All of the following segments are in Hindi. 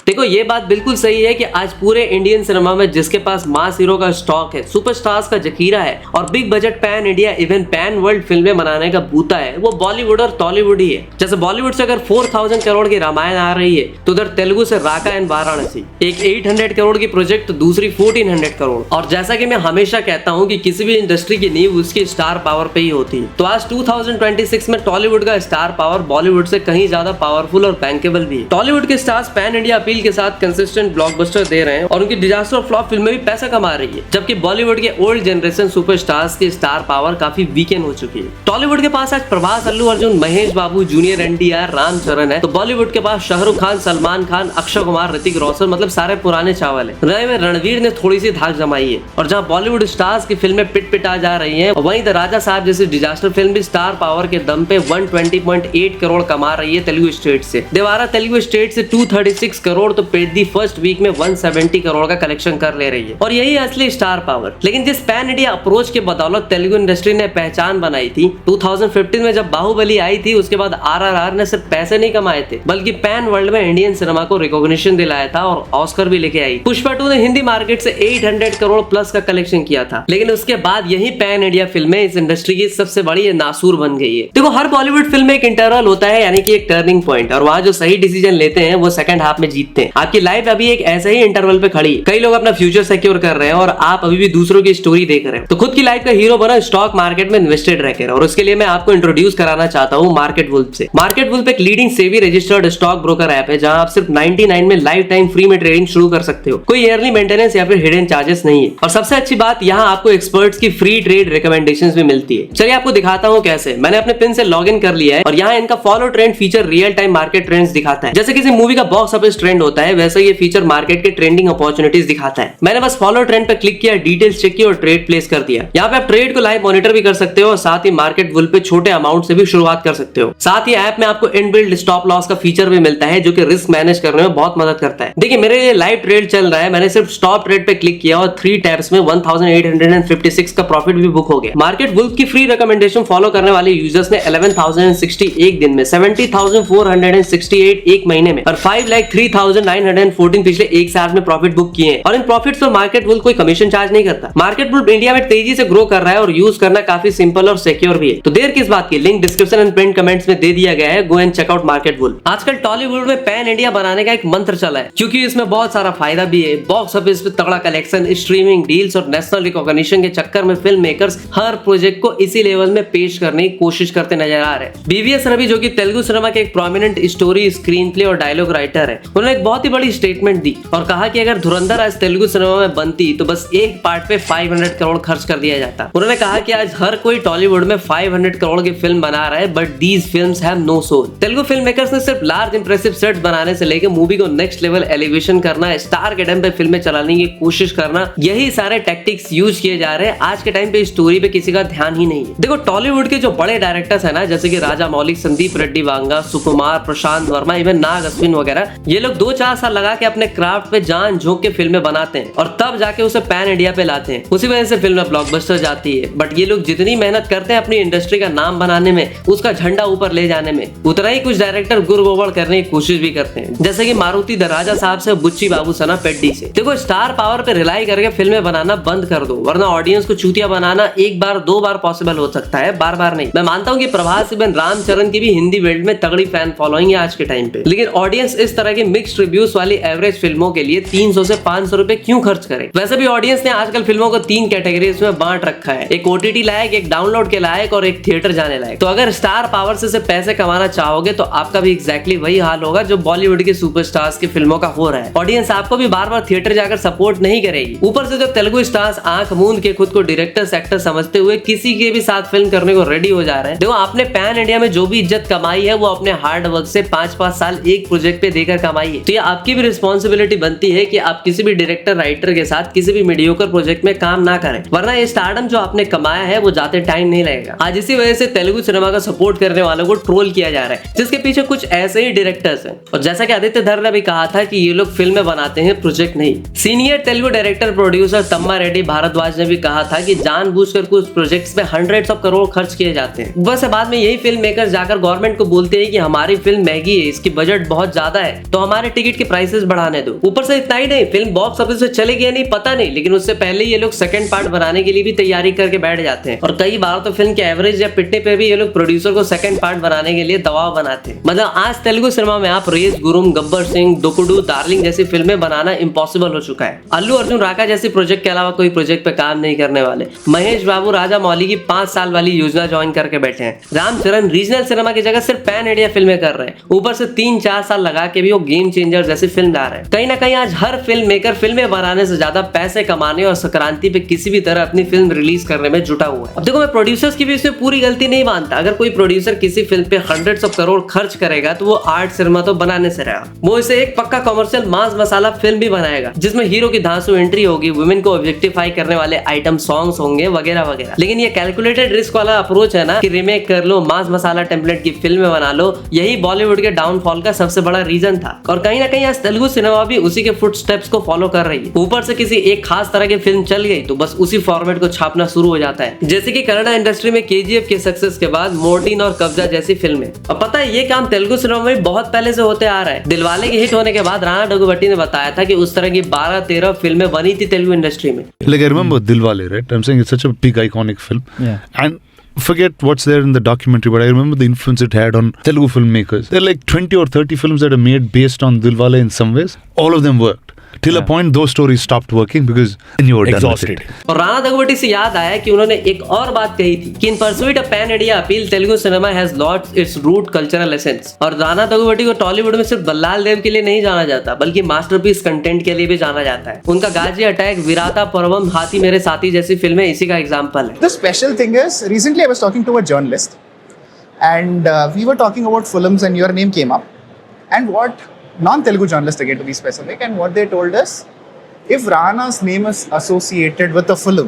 देखो ये बात बिल्कुल सही है कि आज पूरे इंडियन सिनेमा में जिसके पास मास हीरो का स्टॉक है, सुपरस्टार्स का जखीरा है और big budget pan India even pan world फिल्में बनाने का बूता है, वो बॉलीवुड और टॉलीवुड ही है। जैसे बॉलीवुड से अगर 4000 करोड़ की रामायण आ रही है तो उधर तेलुगु से राका एंड वाराणसी, एक 800 करोड़ की प्रोजेक्ट तो दूसरी 1400 करोड़। और जैसा कि मैं हमेशा कहता हूँ कि किसी भी इंडस्ट्री की नींव उसकी स्टार पावर पे ही होती है, तो आज 2026 में टॉलीवुड का स्टार पावर बॉलीवुड से कहीं ज्यादा पावरफुल और बैंकेबल भी है। टॉलीवुड के स्टार्स पैन इंडिया अपील के साथ कंसिस्टेंट ब्लॉकबस्टर दे रहे हैं और उनकी डिजास्टर फ्लॉप फिल्में भी पैसा कमा रही है, जबकि बॉलीवुड के ओल्ड जनरेशन सुपरस्टार्स की स्टार पावर काफी वीकेंड हो चुकी है। टॉलीवुड के पास आज प्रभास, अल्लू अर्जुन, महेश बाबू, जूनियर एनटीआर, रामचरण है, तो बॉलीवुड के पास शाहरुख खान, सलमान खान, अक्षय कुमार, ऋतिक रोशन, मतलब सारे पुराने चावल है। नए में रणवीर ने थोड़ी सी धाक जमाई है और जहाँ बॉलीवुड स्टार्स की फिल्में पिट पिटा जा रही है, वहीं द राजा साहब जैसी डिजास्टर फिल्म भी स्टार पावर के दम पे 120.8 करोड़ कमा रही है तेलुगु स्टेट से। देवारा तेलुगु स्टेट से 236 करोड़ तो पेट दी फर्स्ट वीक में 170 करोड़ का कलेक्शन कर ले रही है और यही असली स्टार पावर। लेकिन जिस पैन इंडिया अप्रोच के बदौलत तेलुगु इंडस्ट्री ने पहचान बनाई थी 2015 में जब बाहुबली आई थी, उसके बाद आरआरआर ने सिर्फ पैसे नहीं कमाए थे बल्कि पैन वर्ल्ड में इंडियन सिनेमा को रिकॉग्निशन दिलाया था और ऑस्कर भी लेके आई। पुष्पा 2 ने हिंदी मार्केट से 800 करोड़ प्लस का कलेक्शन किया था, लेकिन उसके बाद यही पैन इंडिया फिल्में इस इंडस्ट्री की सबसे बड़ी नासूर बन गई है। देखो हर बॉलीवुड फिल्म में एक इंटरवल होता है, यानी कि एक टर्निंग पॉइंट, और वहाँ जो सही डिसीजन लेते हैं वो सेकंड हाफ में जीतते हैं। आपकी लाइफ अभी एक ऐसे ही इंटरवल पे खड़ी है। कई लोग अपना फ्यूचर सिक्योर कर रहे हैं और आप अभी भी दूसरों की स्टोरी देख रहे हैं। तो खुद की लाइफ का हीरो बना स्टॉक मार्केट में इन्वेस्टेड रहकर, और उसके लिए मैं आपको इंट्रोड्यूस कराना चाहता हूँ मार्केट वुल्फ से। मार्केट वुल्फ एक leading SEBI registered stock broker app है जहां आप सिर्फ 99 में लाइफ टाइम फ्री में ट्रेडिंग शुरू कर सकते हो। कोई ईयरली मेंटेनेंस या फिर हिडन चार्जेस नहीं है, और सबसे अच्छी बात यहाँ आपको एक्सपर्ट्स की फ्री ट्रेड रिकमेंडेशंस भी मिलती है। चलिए आपको दिखाता हूँ कैसे। मैंने अपने पिन से लॉग इन कर लिया है और यहाँ इनका follow trend feature real time market trends दिखाता है। जैसे किसी मूवी का बॉक्स ऑफिस ट्रेंड होता है, वैसे ये फीचर मार्केट के ट्रेंडिंग अपॉर्चुनिटीज दिखाता है। मैंने बस फॉलो ट्रेंड पे क्लिक किया, डिटेल्स चेक की और ट्रेड प्लेस कर दिया। यहाँ पे आप ट्रेड को लाइव मॉनिटर भी कर सकते हो और साथ ही मार्केट वुल्फ पे छोटे अमाउंट से भी शुरुआत कर सकते हो। साथ ही ऐप में आपको इनबिल्ट स्टॉप लॉस का फीचर भी मिलता है जो कि रिस्क मैनेज करने में बहुत मदद करता है। देखिए मेरे लिए लाइव ट्रेड चल रहा है, मैंने सिर्फ स्टॉप ट्रेड पे क्लिक किया और 3 टैब्स में 1856 का प्रॉफिट भी बुक हो गया। मार्केट वुल्फ की फ्री रिकमेंडेशन फॉलो करने वाले यूजर्स ने 11,060 एक दिन में, 70,468 एक महीने में और 5,03,914 पिछले एक साल में प्रॉफिट बुक किए हैं। और इन प्रॉफिट्स पर मार्केट वुल्फ कोई कमीशन चार्ज नहीं करता। मार्केट वुल्फ इंडिया में तेजी से ग्रो कर रहा है और यूज करना काफी सिंपल और सिक्योर भी है। तो देर किस बात की, link description and pin comments में दे दिया गया है, go and check out market wolf. आजकल टॉलीवुड में पैन इंडिया बनाने का एक मंत्र चला है, क्योंकि इसमें बहुत सारा फायदा भी है। बॉक्स ऑफिस पे तगड़ा कलेक्शन, स्ट्रीमिंग डील्स और नेशनल रिकॉग्निशन के चक्कर में फिल्म मेकर्स हर प्रोजेक्ट को इसी लेवल में पेश करने की कोशिश करते नजर आ रहे हैं। बीवीएस रवि जो कि तेलुगु सिनेमा के एक प्रोमिनेंट स्टोरी, स्क्रीन प्ले और डायलॉग राइटर है, उन्होंने एक बहुत ही बड़ी स्टेटमेंट दी और कहा कि अगर धुरंधर आज तेलुगु सिनेमा में बनती तो बस एक पार्ट पे 500 करोड़ खर्च कर दिया जाता। उन्होंने कहा कि आज हर कोई टॉलीवुड में 500 करोड़ की फिल्म बना रहा है, but these films have no soul. Telugu film makers ने सिर्फ लार्ज इंप्रेसिव सेट्स बनाने से लेकर मूवी को नेक्स्ट लेवल एलिवेशन करना, स्टार के टाइम पे फिल्में चलाने की कोशिश करना, यही सारे टैक्टिक्स यूज किए जा रहे हैं। आज के टाइम पे स्टोरी पे किसी का ध्यान ही नहीं है। देखो टॉलीवुड के जो बड़े डायरेक्टर्स है ना, जैसे कि राजा मौली, संदीप रेड्डी वांगा, सुकुमार, प्रशांत वर्मा, इवन नाग अश्विन वगैरह, ये लोग 2-4 साल लगा के अपने क्राफ्ट पे जान झोंक के फिल्में बनाते हैं और तब जाके उसे पैन इंडिया पे लाते हैं। उसी वजह से फिल्म ब्लॉकबस्टर जाती है। बट ये लोग जितनी मेहनत करते हैं अपनी इंडस्ट्री का नाम बनाने में, उसका झंडा ऊपर ले जाने में, उतना ही कुछ डायरेक्टर गुड़ करने की कोशिश भी करते हैं, जैसे कि मारुति द राजा साहब से बुच्ची बाबू सना पेड्डी से। देखो स्टार पावर पे रिलाई करके फिल्में बनाना बंद कर दो, वरना ऑडियंस को चूतिया बनाना एक बार 2 बार पॉसिबल हो सकता है, बार बार नहीं। मैं मानता हूँ कि प्रभास इवन रामचरण की भी हिंदी वर्ल्ड में तगड़ी फैन फॉलोइंग है आज के टाइम पे, लेकिन ऑडियंस इस तरह की मिक्स्ड रिव्यूज वाली एवरेज फिल्मों के लिए 300 से 500 रुपए क्यों खर्च करे। वैसे भी ऑडियंस ने आजकल फिल्मों को 3 कैटेगरीज में बांट रखा है, एक ओटीटी लायक, एक डाउनलोड के लायक और एक थिएटर जाने लायक। तो अगर स्टार पावर से पैसे कमाना चाहोगे तो आपका भी एग्जैक्टली वही हाल होगा जो बॉलीवुड के सुपरस्टार्स की फिल्मों का हो रहा है। ऑडियंस आपको भी बार बार थिएटर जाकर सपोर्ट नहीं करेगी। ऊपर से जब तेलुगु स्टार्स आंख मूंद के खुद को डायरेक्टर एक्टर समझते हुए किसी के भी साथ फिल्म करने को रेडी हो जा रहे हैं। देखो आपने पैन इंडिया में जो भी इज्जत कमाई है वो अपने हार्ड वर्क से 5-5 साल एक प्रोजेक्ट पे देकर कमाई है। तो ये आपकी भी रिस्पॉन्सिबिलिटी बनती है कि आप किसी भी डायरेक्टर राइटर के साथ किसी भी मीडियोकर प्रोजेक्ट में काम ना करें, वरना ये स्टारडम जो आपने कमाया है वो जाते टाइम नहीं लगेगा। आज इसी वजह से तेलुगु सिनेमा का सपोर्ट करने वालों को ट्रोल किया जा रहा है, जिसके पीछे कुछ ऐसे ही डायरेक्टर्स हैं। और जैसा कि आदित्य धर ने भी कहा था कि ये लोग फिल्में बनाते हैं, प्रोजेक्ट नहीं। सीनियर तेलुगु डायरेक्टर प्रोड्यूसर तम्मा रेड्डी भारद्वाज ने भी कहा था कि जानबूझकर कुछ प्रोजेक्ट्स में हंड्रेड्स ऑफ करोड़ खर्च किए जाते हैं। बस बाद में यही फिल्म मेकर जाकर गवर्नमेंट को बोलते हैं कि हमारी फिल्म महंगी है, इसकी बजट बहुत ज्यादा है, तो हमारे टिकट के प्राइसेस बढ़ाने दो। ऊपर से इतना ही नहीं, फिल्म बॉक्स ऑफिस से चलेगी या नहीं पता नहीं, लेकिन उससे पहले ये लोग सेकंड पार्ट बनाने के लिए भी तैयारी करके बैठ जाते हैं। और कई बार तो फिल्म के एवरेज या पिटने पे भी ये लोग प्रोड्यूसर को सेकंड पार्ट बनाने के लिए दबाव बनाते हैं। मतलब आज तेलुगु सिनेमा में आप रेस गुरुम, गब्बर सिंह, दुकुडू, डार्लिंग जैसी फिल्में बनाना इम्पॉसिबल हो चुका है। अल्लू अर्जुन राका जैसी प्रोजेक्ट के अलावा कोई प्रोजेक्ट पे काम नहीं करने वाले। महेश बाबू राजा मौली की 5 साल वाली योजना ज्वाइन करके बैठे हैं। रामचरण रीजनल सिनेमा की जगह सिर्फ पैन इंडिया फिल्में कर रहे हैं। ऊपर से 3-4 साल लगा के भी वो गेम चेंजर जैसी फिल्म ला रहे हैं। कहीं ना कहीं आज हर फिल्म मेकर फिल्में बनाने से ज्यादा पैसे कमाने और संक्रांति पे किसी भी तरह अपनी फिल्म रिलीज करने में जुटा हुआ है। अब देखो, मैं प्रोड्यूसर्स की भी इसमें पूरी गलती नहीं मानता। अगर कोई प्रोड्यूसर किसी फिल्म पे हंड्रेड्स ऑफ करोड़ खर्च करेगा तो वो आर्ट सिनेमा तो बनाने से रहेगा, वो इसे एक पक्का कमर्शियल मास मसाला फिल्म भी बनाएगा जिसमें हीरो की धांसू एंट्री होगी, वुमेन को ऑब्जेक्टिफाई करने वाले आइटम सॉन्ग्स होंगे वगैरह वगैरह। लेकिन ये कैलकुलेटेड रिस्क वाला अप्रोच है ना कि रीमेक कर लो, मास मसाला टेम्पलेट की फिल्म बना लो, यही बॉलीवुड के डाउनफॉल का सबसे बड़ा रीजन था। और कहीं ना कहीं आज तेलुगु सिनेमा भी उसी के फुटस्टेप्स को फॉलो कर रही है। ऊपर से किसी एक खास तरह की फिल्म चल गई तो बस उसी फॉर्मेट को छापना शुरू हो जाता है। जैसे कि कन्नड़ इंडस्ट्री में केजीएफ के सक्सेस के बाद मोर्टिन और कब्जा जैसी फिल्में। अब पता है ये काम तेलुगु सिनेमा में बहुत पहले से होते आ रहा है। दिलवाले की हिट होने के बाद राणा डग्गुबाती ने बताया था कि उस तरह की 12-13 फिल्में बनी थी तेलुगु इंडस्ट्री में। Like I remember Dilwale, right? I'm saying it's such a big iconic film. Yeah. And forget what's there in the documentary, but I remember the influence it had on Telugu filmmakers. There are like 20 or 30 films that are made based on Dilwale in some ways. All of them worked. Till a point those stories stopped working because you were exhausted. और राणा डग्गुबाती से याद आया कि उन्होंने एक और बात कही थी कि in pursuit of pan India appeal Telugu cinema has lost its root cultural essence. और राणा डग्गुबाती को टॉलीवुड में सिर्फ बल्लाल देव के लिए नहीं जाना जाता बल्कि मास्टरपीस कंटेंट के लिए भी जाना जाता है। उनका गाजी अटैक, विराता पर्वम, हाथी मेरे साथी जैसी फिल्में इसी का एग्जांपल है। The special thing is, recently I was talking to a journalist and we were talking about films and your name came up. And what non-Telugu journalist again to be specific, and what they told us, if Rana's name is associated with a film,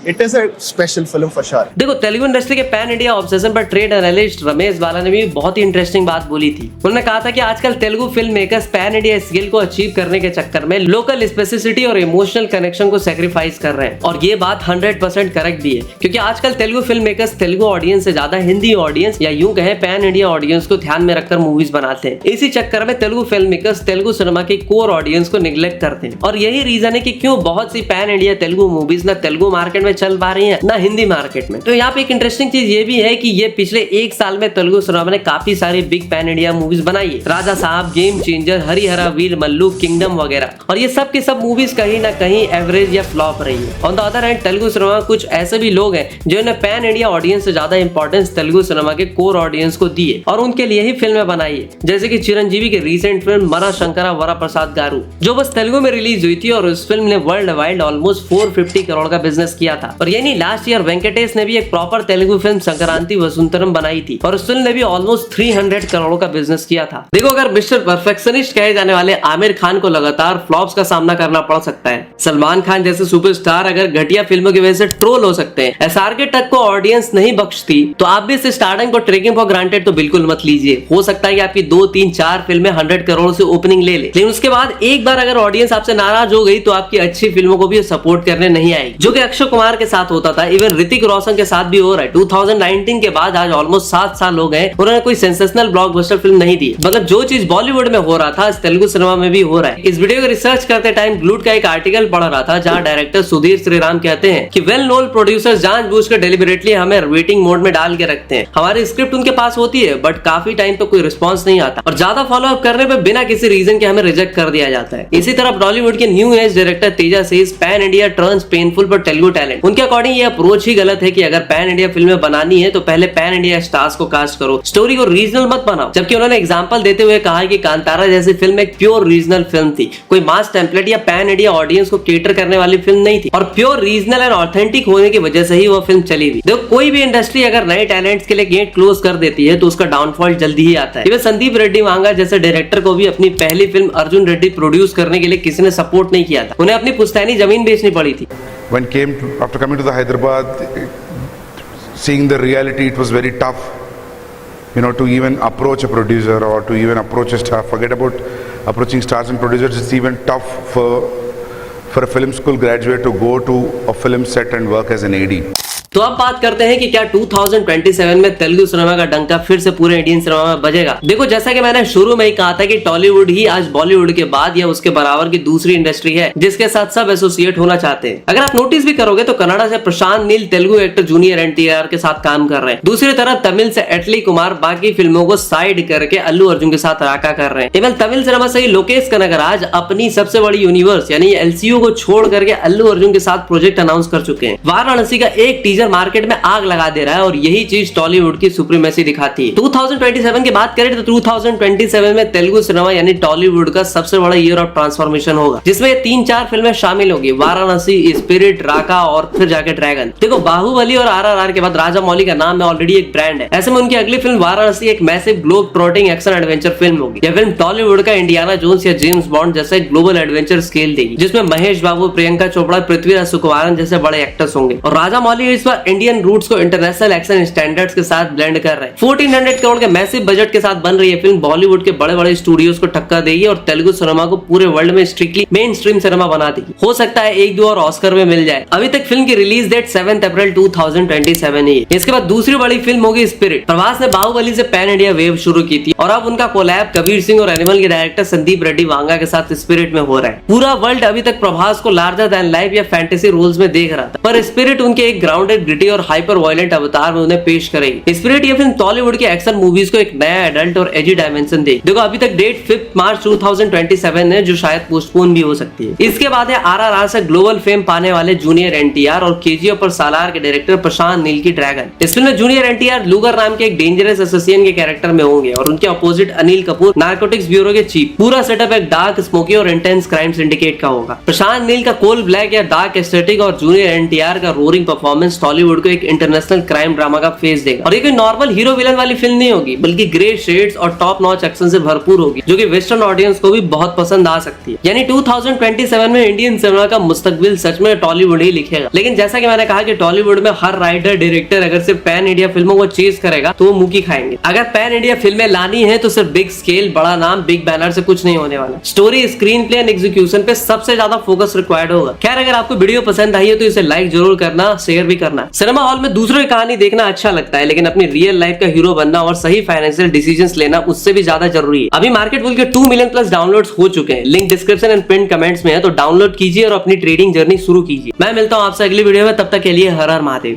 it is a special film for sure. देखो, तेलुगु इंडस्ट्री के पैन इंडिया ऑब्सेशन पर ट्रेड एनालिस्ट रमेश बाला ने भी बहुत ही इंटरेस्टिंग बात बोली थी। उन्होंने कहा था कि आजकल Telugu film makers pan India scale को अचीव करने के चक्कर में लोकल स्पेसिसिटी और इमोशनल कनेक्शन को सैक्रिफाइस कर रहे हैं। और ये बात 100% करेक्ट भी है, क्योंकि आजकल Telugu film makers Telugu audience से ज्यादा हिंदी ऑडियंस या यूं कहें पैन इंडिया ऑडियंस को ध्यान में रखकर मूवीज बनाते हैं। इसी चक्कर में Telugu film makers Telugu cinema के कोर ऑडियंस को निग्लेक्ट करते हैं। और यही रीजन है कि क्यों बहुत सी पैन इंडिया तेलुगु मूवीज ना तेलुगु मार्केट में चल पा रही हैं ना हिंदी मार्केट में। तो यहाँ पे एक इंटरेस्टिंग चीज ये भी है कि ये पिछले 1 साल में तेलुगु सिनेमा ने काफी सारी बिग पैन इंडिया मूवीज बनाई है। राजा साहब, गेम चेंजर, हरिहरा वीर मल्लू, किंगडम वगैरह। और ये सब की सब मूवीज कहीं ना कहीं एवरेज या फ्लॉप रही है। On the other hand Telugu cinema में कुछ ऐसे भी लोग हैं जिन्होंने पैन इंडिया ऑडियंस से ज्यादा इंपॉर्टेंस तेलुगु सिनेमा के कोर ऑडियंस को दी है और उनके लिए ही फिल्में बनाई है। जैसे कि चिरंजीवी की रिसेंट फिल्म मरा शंकरा वरा प्रसाद गारू, जो बस तेलुगु में रिलीज हुई थी और उस फिल्म ने वर्ल्ड वाइड ऑलमोस्ट 450 करोड़ का बिजनेस किया था। और ये नहीं, लास्ट ईयर वेंकटेश ने भी एक प्रॉपर तेलुगु फिल्म संक्रांति वसुंतरम बनाई थी और उस फिल्म ने भी ऑलमोस्ट 300 करोड़ का बिजनेस किया था। देखो, अगर मिस्टर परफेक्शनिस्ट कहे जाने वाले आमिर खान को लगातार फ्लॉप्स का सामना करना पड़ सकता है, सलमान खान जैसे सुपरस्टार अगर घटिया फिल्मों की वजह से ट्रोल हो सकते हैं, एसआरके तक को ऑडियंस नहीं बख्शती, तो आप भी इस स्टारडम को टेकिंग फॉर ग्रांटेड तो बिल्कुल मत लीजिए। हो सकता है कि आपकी 2, 3, 4 फिल्में 100 करोड़ से ओपनिंग ले लेकिन उसके बाद एक बार अगर ऑडियंस आपसे नाराज हो गई तो आपकी अच्छी फिल्मों को भी सपोर्ट करने नहीं आएगी, जो कि अक्षय कुमार के साथ होता था। इवन ऋतिक रोशन के साथ भी हो रहा है। 2019 के बाद आज ऑलमोस्ट 7 साल हो गए, उन्होंने कोई सेंसेशनल ब्लॉकबस्टर फिल्म नहीं दी। मतलब जो चीज बॉलीवुड में हो रहा था तेलुगु सिनेमा में भी हो रहा है। इस वीडियो को रिसर्च करते टाइम ग्लूड का एक आर्टिकल पढ़ रहा था जहां डायरेक्टर सुधीर श्रीराम कहते हैं कि वेल नोन प्रोड्यूसर्स जानबूझकर डेलिबरेटली हमें वेटिंग मोड में डाल के रखते हैं। हमारी स्क्रिप्ट उनके पास होती है बट काफी टाइम तक कोई रिस्पॉन्स नहीं आता और ज्यादा फॉलो अप करने पे बिना किसी रीजन के हमें रिजेक्ट कर दिया जाता है। इसी तरह बॉलीवुड के new age director Teja says pan India turns painful for Telugu talent. उनके अकॉर्डिंग ये अप्रोच ही गलत है कि अगर पैन इंडिया फिल्में बनानी है तो पहले पैन इंडिया स्टार्स को कास्ट करो, स्टोरी को रीजनल मत बनाओ। जबकि उन्होंने एग्जांपल देते हुए कहा कि कांतारा जैसी फिल्म एक प्योर रीजनल फिल्म थी, कोई मास टेम्पलेट या पैन इंडिया ऑडियंस को केटर करने वाली फिल्म नहीं थी और प्योर रीजनल एंड ऑथेंटिक होने की वजह से ही वो फिल्म चली भी। देखो, कोई भी इंडस्ट्री अगर नए टैलेंट्स के लिए गेट क्लोज कर देती है तो उसका डाउनफॉल जल्दी ही आता है। इवन संदीप रेड्डी वांगा जैसे डायरेक्टर को भी अपनी पहली फिल्म अर्जुन रेड्डी प्रोड्यूस करने के लिए किसी ने सपोर्ट नहीं किया था, उन्हें अपनी पुश्तैनी जमीन बेचनी पड़ी थी। After coming to the Hyderabad, seeing the reality, it was very tough, to even approach a producer or to even approach a star. Forget about approaching stars and producers. It's even tough for a film school graduate to go to a film set and work as an AD. तो अब बात करते हैं कि क्या 2027 में तेलुगु सिनेमा का डंका फिर से पूरे इंडियन सिनेमा में बजेगा। देखो जैसा कि मैंने शुरू में ही कहा था कि टॉलीवुड ही आज बॉलीवुड के बाद या उसके बराबर की दूसरी इंडस्ट्री है जिसके साथ सब एसोसिएट होना चाहते हैं। अगर आप नोटिस भी करोगे तो कन्नड़ा से प्रशांत नील तेलुगु एक्टर जूनियर एनटीआर के साथ काम कर रहे हैं, दूसरी तरफ तमिल से एटली कुमार बाकी फिल्मों को साइड करके अल्लू अर्जुन के साथ राका कर रहे हैं। केवल तमिल सिनेमा से ही लोकेश कनगराज अपनी सबसे बड़ी यूनिवर्स यानी एलसीयू को छोड़ करके अल्लू अर्जुन के साथ प्रोजेक्ट अनाउंस कर चुके हैं। वाराणसी का एक टीजर मार्केट में आग लगा दे रहा है और यही चीज टॉलीवुड की सुप्रीमेसी दिखाती है। 2027 की बात करें तो 2027 में तेलुगु सिनेमा यानी टॉलीवुड का सबसे बड़ा ईयर ऑफ ट्रांसफॉर्मेशन होगा, जिसमें 3-4 फिल्में शामिल होगी, वाराणसी, स्पिरिट, राका और फिर जाके ड्रैगन। देखो बाहुबली और आरआरआर के बाद राजा मौली का नाम में ऑलरेडी एक ब्रांड है, ऐसे में उनकी अगली फिल्म वाराणसी एक massive globe trotting action adventure film होगी। यह फिल्म टॉलीवुड का इंडियाना जोन्स या जेम्स बॉन्ड जैसे ग्लोबल एडवेंचर स्केल देगी, जिसमें महेश बाबू, प्रियंका चोपड़ा, पृथ्वीराज सुकुमारन जैसे बड़े एक्टर्स होंगे। और राजा मौली इस बार इंडियन रूट्स को इंटरनेशनल एक्शन स्टैंडर्ड्स के साथ ब्लेंड कर रहे हैं। 1400 करोड़ के मैसिव बजट के साथ बन रही है फिल्म बॉलीवुड के बड़े बड़े स्टूडियोज को टक्कर देगी और तेलुगु सिनेमा को पूरे वर्ल्ड में स्ट्रिक्टली मेन स्ट्रीम सिनेमा बना देगी। हो सकता है 1-2 और ऑस्कर में मिल जाए। अभी तक फिल्म की रिलीज डेट 7 अप्रैल 2027 ही है। इसके बाद दूसरी बड़ी फिल्म होगी स्पिरिट। प्रभास ने बाहुबली से पैन इंडिया वेव शुरू की थी और अब उनका कोलैब कबीर सिंह और एनिमल के डायरेक्टर संदीप रेड्डी वांगा के साथ स्पिरिट में हो रहा है। पूरा वर्ल्ड अभी तक प्रभास को लार्जर देन लाइफ या फैंटेसी रोल्स में देख रहा था, पर स्पिरिट उनके एक ग्राउंडेड, ग्रिटी और हाइपर वायलेंट अवतार में उन्हें पेश करेगी। स्पिरिट ये फिल्म टॉलीवुड के एक्शन मूवीज को एक नया एडल्ट और एजी डायमेंशन देगी। देखो अभी तक डेट 5 मार्च 2027 है, जो शायद पोस्टपोन भी हो सकती है। इसके बाद है आरआरआर से ग्लोबल फेम पाने वाले जूनियर एनटीआर और केजीएफ और सालार के डायरेक्टर प्रशांत नील की ड्रैगन। इस फिल्म में जूनियर एनटीआर लूगर नाम के एक डेंजरस एसोसिएशन के कैरेक्टर में होंगे और उनके opposite Anil Kapoor narcotics bureau के चीफ। पूरा सेटअप एक डार्क, स्मोकी और इंटेंस क्राइम सिंडिकेट का होगा। प्रशांत नील का कोल ब्लैक या डार्क एस्थेटिक और जूनियर एनटीआर का रोरिंग परफॉर्मेंस टॉलीवुड को एक इंटरनेशनल क्राइम ड्रामा का फेस देगा। और ये कोई नॉर्मल हीरो विलन वाली फिल्म नहीं होगी, बल्कि ग्रे शेड्स और टॉप नॉच एक्शन से भरपूर होगी, जो कि वेस्टर्न ऑडियंस को भी बहुत पसंद आ सकती है। यानी 2027 में इंडियन सिनेमा का मुस्तकबिल सच में टॉलीवुड ही लिखेगा। लेकिन जैसा कि मैंने कहा कि टॉलीवुड में हर राइटर, डायरेक्टर अगर सिर्फ पैन इंडिया फिल्मों को चेज करेगा तो वो मुकी खाएंगे। अगर पैन इंडिया फिल्में लानी है तो सिर्फ बिग स्केल, बड़ा नाम, बिग बैनर से कुछ नहीं होने वाला। Story, screen play and execution पे सबसे ज्यादा फोकस रिक्वायर्ड होगा। खैर अगर आपको वीडियो पसंद आई है तो इसे लाइक जरूर करना, शेयर भी करना। सिनेमा हॉल में दूसरों की कहानी देखना अच्छा लगता है, लेकिन अपनी रियल लाइफ का हीरो बनना और सही फाइनेंशियल डिसीजंस लेना उससे भी ज्यादा जरूरी है। अभी मार्केट वुल के 2 मिलियन प्लस डाउनलोड्स हो चुके हैं। Link description and pin comments में है, तो डाउनलोड कीजिए और अपनी ट्रेडिंग जर्नी शुरू कीजिए। मैं मिलता हूं आपसे अगली वीडियो में, तब तक के लिए हर हर महादेव।